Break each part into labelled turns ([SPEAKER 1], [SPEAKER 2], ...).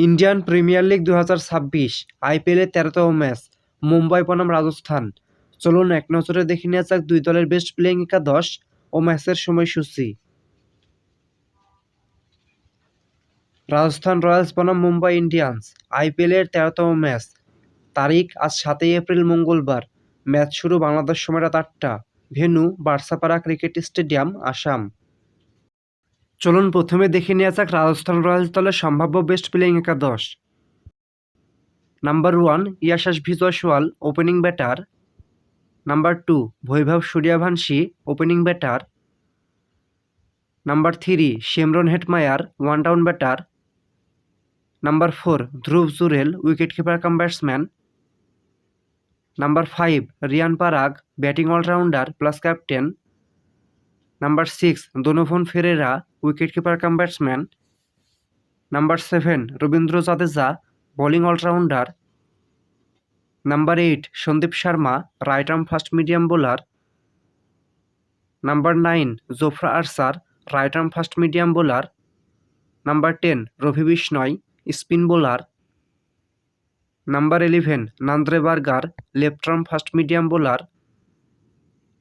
[SPEAKER 1] Indian premier league 2026 আইপিএলের 13তম match Mumbai বনাম রাজস্থান। চলুন এক নজরে দেখে নেওয়া যাক দুই দলের বেস্ট প্লেয়িং একাদশ ও ম্যাচের সময়সূচি। রাজস্থান রয়্যালস বনাম মুম্বাই ইন্ডিয়ান্স আইপিএলের 13তম ম্যাচ। তারিখ আজ 7 এপ্রিল মঙ্গলবার। ম্যাচ শুরু বাংলাদেশ সময় রাত 8টা। Venue Barsapara cricket stadium, Assam. চলুন প্রথমে দেখে নেওয়া যাক রাজস্থান রয়্যালস দলের সম্ভাব্য বেস্ট প্লেয়িং একাদশ। Number 1 Yashasvi Jaiswal, opening batter. Number 2 Vaibhav Suryavanshi, opening batter. Number 3 Shimron Hetmyer, one down batter. Number 4 Dhruv Jurel, wicket keeper cum batsman. Number 5 Riyan Parag, batting allrounder plus captain. Number 6 Donovan Ferreira, wicket keeper cum batsman. Number 7 Ravindra Jadeja, bowling allrounder. Number 8 Sandeep Sharma, right arm fast medium bowler. Number 9 Jofra Archer, right arm fast medium bowler. Number 10 Ravi Bishnoi, spin bowler. Number 11 Nandre Burger, left arm fast medium bowler.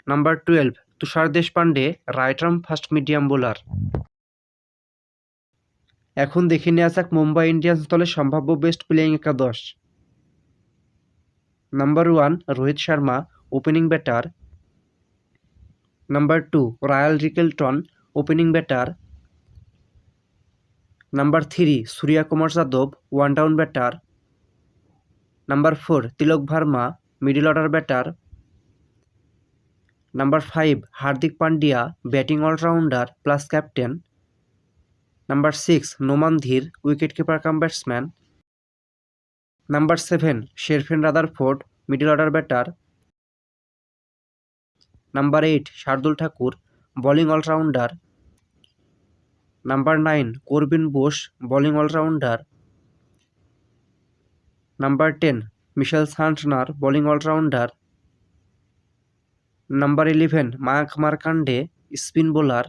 [SPEAKER 1] Number 12 Tushar Deshpande, right arm fast medium bowler. এখন দেখে নেওয়া যাক Mumbai Indians দলের সম্ভাব্য best playing একাদশ। Number 1 Rohit Sharma, opening batter. Number 2 Ryan Rickelton, opening batter. Number 3 সূর্য Kumar Yadav, one down batter. Number 4 Tilak Varma, middle order batter. Number 5 Hardik Pandya, batting allrounder plus captain. Number 6 Naman Dhir, wicket keeper cum batsman. Number 7 Sherfane Rutherford, middle order batter. Number 8 Shardul Thakur, bowling allrounder. Number 9 Corbin Bosch, bowling allrounder. Number 10 Mitchell Santner, bowling allrounder. Number 11 Mayank Markande, spin bowler.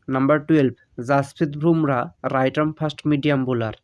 [SPEAKER 1] Number 12 Jasprit Bumrah, right arm fast medium bowler.